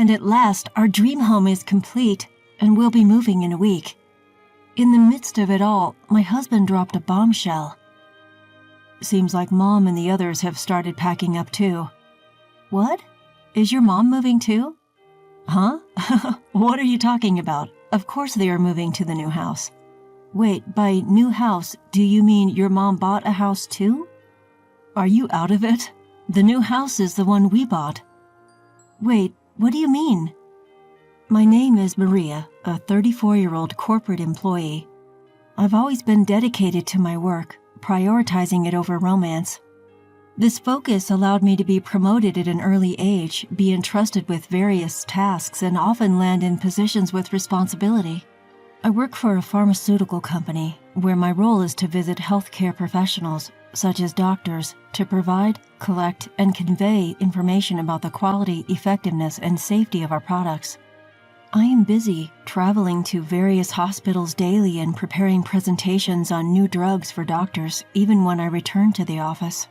And at last, our dream home is complete, and we'll be moving in a week. In the midst of it all, my husband dropped a bombshell. Seems like Mom and the others have started packing up too. What? Is your mom moving too? Huh? What are you talking about? Of course they are moving to the new house. Wait, by new house, do you mean your mom bought a house too? Are you out of it? The new house is the one we bought. Wait, what do you mean? My name is Maria, a 34-year-old corporate employee. I've always been dedicated to my work, prioritizing it over romance. This focus allowed me to be promoted at an early age, be entrusted with various tasks, and often land in positions with responsibility. I work for a pharmaceutical company, where my role is to visit healthcare professionals, such as doctors, to provide, collect, and convey information about the quality, effectiveness, and safety of our products. I am busy traveling to various hospitals daily and preparing presentations on new drugs for doctors, even when I return to the office.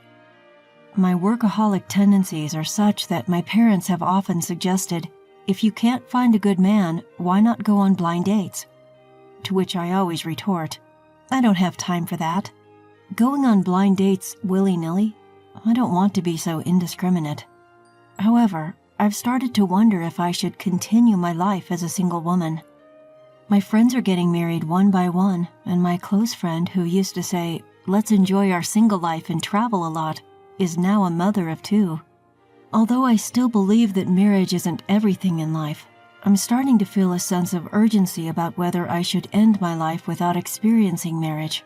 My workaholic tendencies are such that my parents have often suggested, if you can't find a good man, why not go on blind dates? To which I always retort, I don't have time for that. Going on blind dates willy-nilly? I don't want to be so indiscriminate. However, I've started to wonder if I should continue my life as a single woman. My friends are getting married one by one, and my close friend who used to say, let's enjoy our single life and travel a lot, is now a mother of 2. Although I still believe that marriage isn't everything in life, I'm starting to feel a sense of urgency about whether I should end my life without experiencing marriage.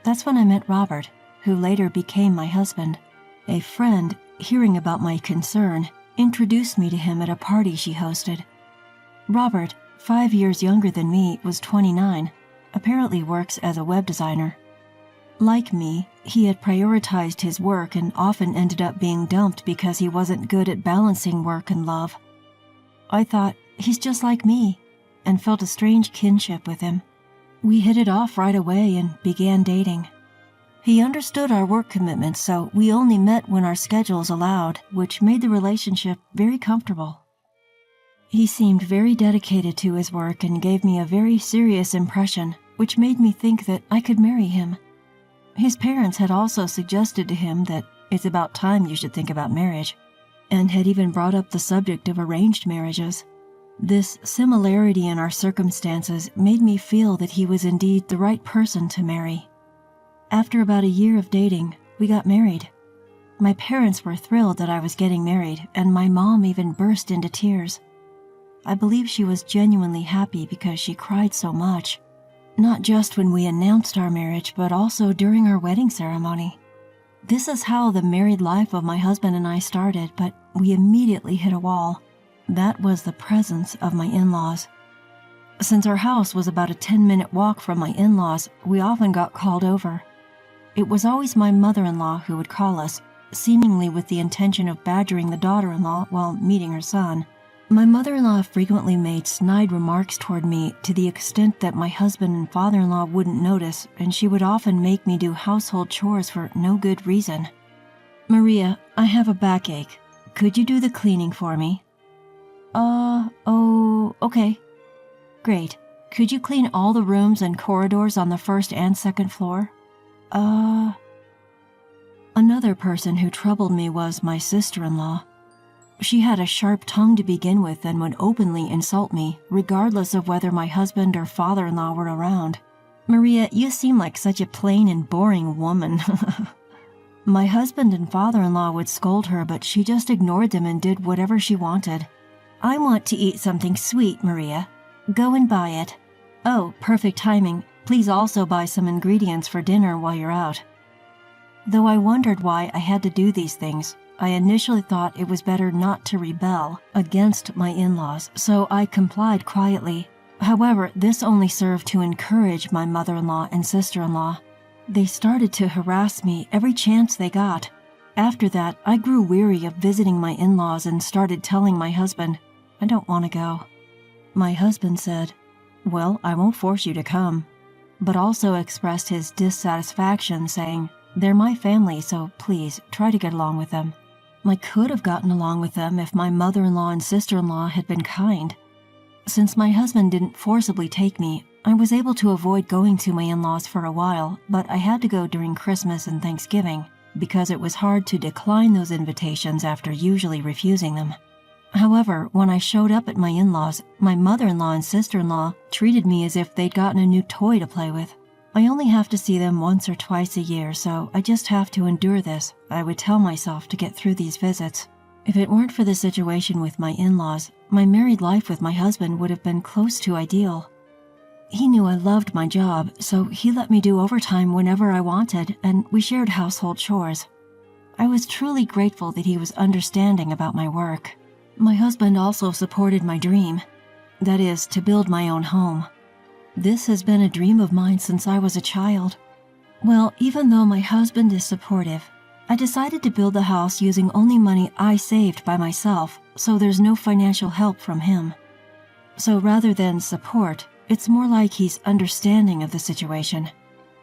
That's when I met Robert, who later became my husband. A friend, hearing about my concern, introduced me to him at a party she hosted. Robert, 5 years younger than me, was 29, apparently works as a web designer. Like me, he had prioritized his work and often ended up being dumped because he wasn't good at balancing work and love. I thought, he's just like me, and felt a strange kinship with him. We hit it off right away and began dating. He understood our work commitments, so we only met when our schedules allowed, which made the relationship very comfortable. He seemed very dedicated to his work and gave me a very serious impression, which made me think that I could marry him. His parents had also suggested to him that it's about time you should think about marriage, and had even brought up the subject of arranged marriages. This similarity in our circumstances made me feel that he was indeed the right person to marry. After about a year of dating, we got married. My parents were thrilled that I was getting married, and my mom even burst into tears. I believe she was genuinely happy because she cried so much. Not just when we announced our marriage, but also during our wedding ceremony. This is how the married life of my husband and I started, but we immediately hit a wall. That was the presence of my in-laws. Since our house was about a 10-minute walk from my in-laws, we often got called over. It was always my mother-in-law who would call us, seemingly with the intention of badgering the daughter-in-law while meeting her son. My mother-in-law frequently made snide remarks toward me to the extent that my husband and father-in-law wouldn't notice, and she would often make me do household chores for no good reason. Maria, I have a backache. Could you do the cleaning for me? Okay. Great. Could you clean all the rooms and corridors on the first and second floor? Another person who troubled me was my sister-in-law. She had a sharp tongue to begin with and would openly insult me, regardless of whether my husband or father-in-law were around. Maria, you seem like such a plain and boring woman. My husband and father-in-law would scold her, but she just ignored them and did whatever she wanted. I want to eat something sweet, Maria. Go and buy it. Oh, perfect timing. Please also buy some ingredients for dinner while you're out. Though I wondered why I had to do these things, I initially thought it was better not to rebel against my in-laws, so I complied quietly. However, this only served to encourage my mother-in-law and sister-in-law. They started to harass me every chance they got. After that, I grew weary of visiting my in-laws and started telling my husband, I don't want to go. My husband said, well, I won't force you to come, but also expressed his dissatisfaction, saying, they're my family, so please try to get along with them. I could have gotten along with them if my mother-in-law and sister-in-law had been kind. Since my husband didn't forcibly take me, I was able to avoid going to my in-laws for a while, but I had to go during Christmas and Thanksgiving because it was hard to decline those invitations after usually refusing them. However, when I showed up at my in-laws, my mother-in-law and sister-in-law treated me as if they'd gotten a new toy to play with. I only have to see them once or twice a year, so I just have to endure this, I would tell myself, to get through these visits. If it weren't for the situation with my in-laws, my married life with my husband would have been close to ideal. He knew I loved my job, so he let me do overtime whenever I wanted, and we shared household chores. I was truly grateful that he was understanding about my work. My husband also supported my dream, that is, to build my own home. This has been a dream of mine since I was a child. Well, even though my husband is supportive, I decided to build the house using only money I saved by myself, so there's no financial help from him. So rather than support, it's more like he's understanding of the situation.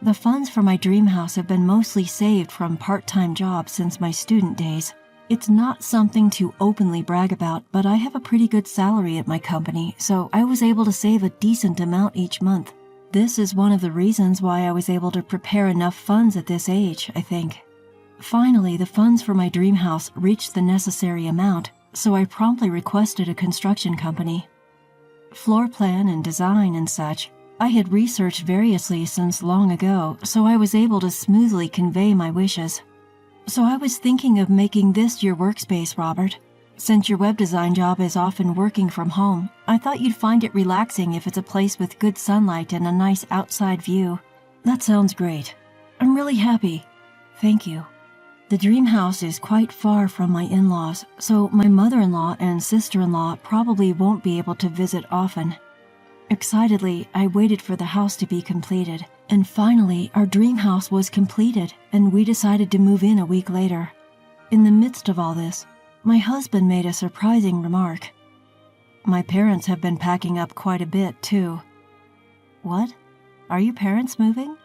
The funds for my dream house have been mostly saved from part-time jobs since my student days. It's not something to openly brag about, but I have a pretty good salary at my company, so I was able to save a decent amount each month. This is one of the reasons why I was able to prepare enough funds at this age, I think. Finally, the funds for my dream house reached the necessary amount, so I promptly requested a construction company. Floor plan and design and such, I had researched variously since long ago, so I was able to smoothly convey my wishes. So I was thinking of making this your workspace, Robert. Since your web design job is often working from home, I thought you'd find it relaxing if it's a place with good sunlight and a nice outside view. That sounds great. I'm really happy. Thank you. The dream house is quite far from my in-laws, so my mother-in-law and sister-in-law probably won't be able to visit often. Excitedly, I waited for the house to be completed, and finally our dream house was completed, and we decided to move in a week later. In the midst of all this, my husband made a surprising remark. My parents have been packing up quite a bit, too. What? Are your parents moving?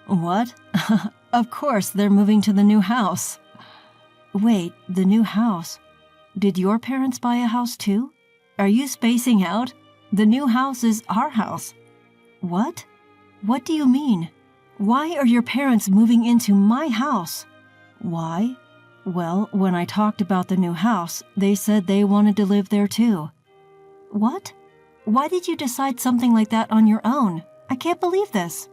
What? Of course, they're moving to the new house. Wait, the new house? Did your parents buy a house too? Are you spacing out? The new house is our house. What? What do you mean? Why are your parents moving into my house? Why? Well, when I talked about the new house, they said they wanted to live there too. What? Why did you decide something like that on your own? I can't believe this.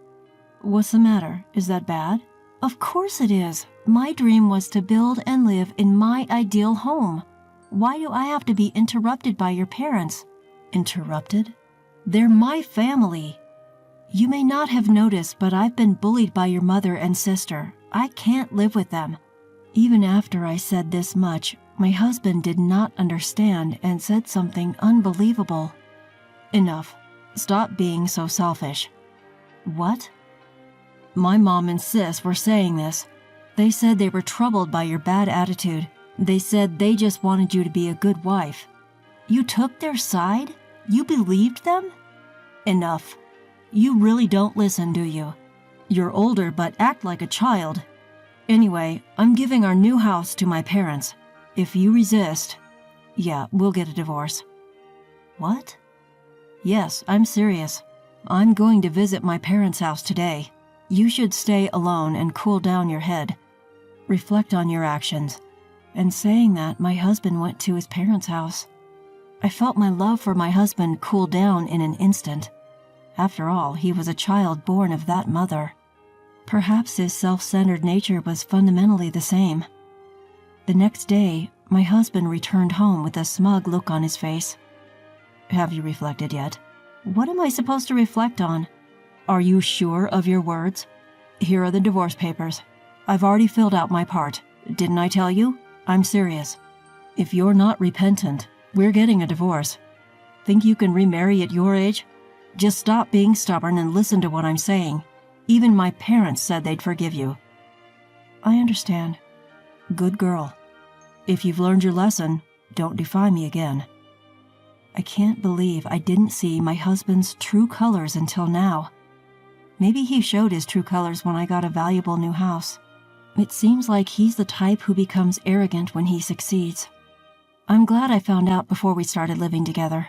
What's the matter? Is that bad? Of course it is. My dream was to build and live in my ideal home. Why do I have to be interrupted by your parents? Interrupted? They're my family. You may not have noticed, but I've been bullied by your mother and sister. I can't live with them. Even after I said this much, my husband did not understand and said something unbelievable. Enough. Stop being so selfish. What? My mom and sis were saying this. They said they were troubled by your bad attitude. They said they just wanted you to be a good wife. You took their side? You believed them? Enough. You really don't listen, do you? You're older but act like a child. Anyway, I'm giving our new house to my parents. If you resist, yeah, we'll get a divorce. What? Yes, I'm serious. I'm going to visit my parents' house today. You should stay alone and cool down your head. Reflect on your actions. And saying that, my husband went to his parents' house. I felt my love for my husband cool down in an instant. After all, he was a child born of that mother. Perhaps his self-centered nature was fundamentally the same. The next day, my husband returned home with a smug look on his face. Have you reflected yet? What am I supposed to reflect on? Are you sure of your words? Here are the divorce papers. I've already filled out my part. Didn't I tell you? I'm serious. If you're not repentant, we're getting a divorce. Think you can remarry at your age? Just stop being stubborn and listen to what I'm saying. Even my parents said they'd forgive you. I understand. Good girl. If you've learned your lesson, don't defy me again. I can't believe I didn't see my husband's true colors until now. Maybe he showed his true colors when I got a valuable new house. It seems like he's the type who becomes arrogant when he succeeds. I'm glad I found out before we started living together.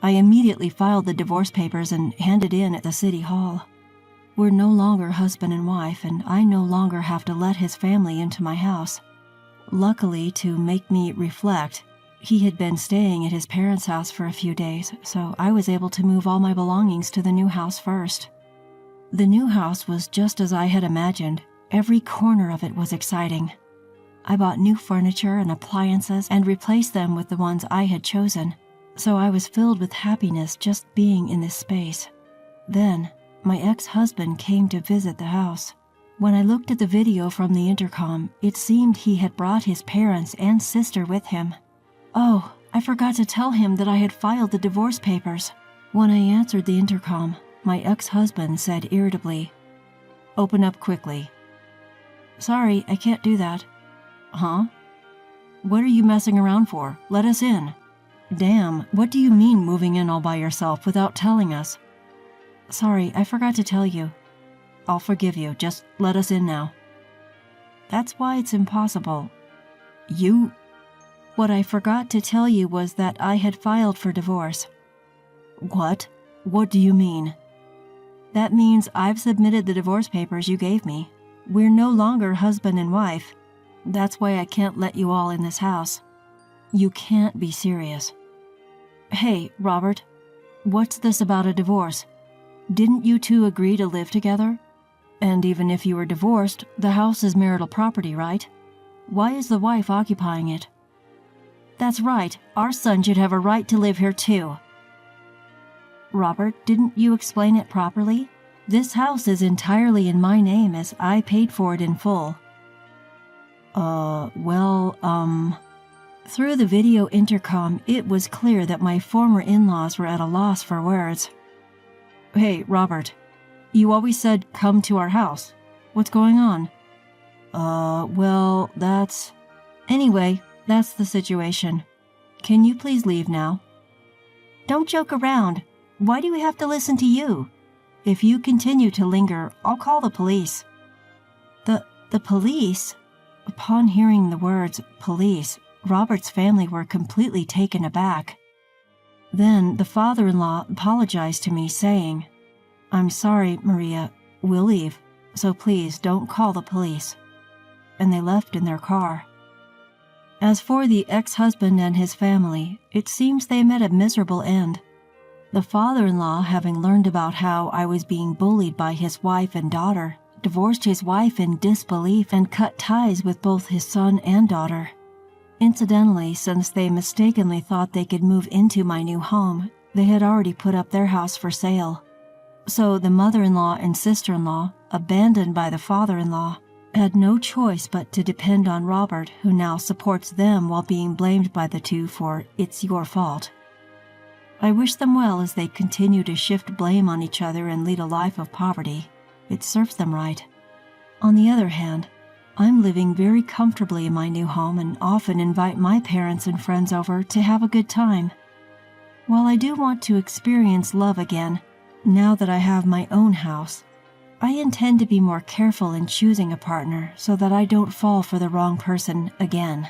I immediately filed the divorce papers and handed in at the city hall. We're no longer husband and wife, and I no longer have to let his family into my house. Luckily, to make me reflect, he had been staying at his parents' house for a few days, so I was able to move all my belongings to the new house first. The new house was just as I had imagined. Every corner of it was exciting. I bought new furniture and appliances and replaced them with the ones I had chosen, so I was filled with happiness just being in this space. Then, my ex-husband came to visit the house. When I looked at the video from the intercom, it seemed he had brought his parents and sister with him. Oh, I forgot to tell him that I had filed the divorce papers. When I answered the intercom, my ex-husband said irritably, "Open up quickly." "Sorry, I can't do that." "Huh? What are you messing around for? Let us in." "Damn, what do you mean moving in all by yourself without telling us?" "Sorry, I forgot to tell you." "I'll forgive you, just let us in now." "That's why it's impossible." What I forgot to tell you was that I had filed for divorce." "What? What do you mean?" "That means I've submitted the divorce papers you gave me. We're no longer husband and wife. That's why I can't let you all in this house." "You can't be serious." "Hey, Robert, what's this about a divorce? Didn't you two agree to live together? And even if you were divorced, the house is marital property, right? Why is the wife occupying it?" "That's right, our son should have a right to live here too." "Robert, didn't you explain it properly? This house is entirely in my name as I paid for it in full." Through the video intercom, it was clear that my former in-laws were at a loss for words. "Hey, Robert, you always said come to our house. What's going on?" Anyway, that's the situation. Can you please leave now?" "Don't joke around. Why do we have to listen to you? If you continue to linger, I'll call the police." The police?" Upon hearing the words police, Robert's family were completely taken aback. Then the father-in-law apologized to me, saying, "I'm sorry, Maria, we'll leave, so please don't call the police." And they left in their car. As for the ex-husband and his family, it seems they met a miserable end. The father-in-law, having learned about how I was being bullied by his wife and daughter, divorced his wife in disbelief and cut ties with both his son and daughter. Incidentally, since they mistakenly thought they could move into my new home, they had already put up their house for sale. So the mother-in-law and sister-in-law, abandoned by the father-in-law, had no choice but to depend on Robert, who now supports them while being blamed by the two for "it's your fault." I wish them well as they continue to shift blame on each other and lead a life of poverty. It serves them right. On the other hand, I'm living very comfortably in my new home and often invite my parents and friends over to have a good time. While I do want to experience love again, now that I have my own house, I intend to be more careful in choosing a partner so that I don't fall for the wrong person again.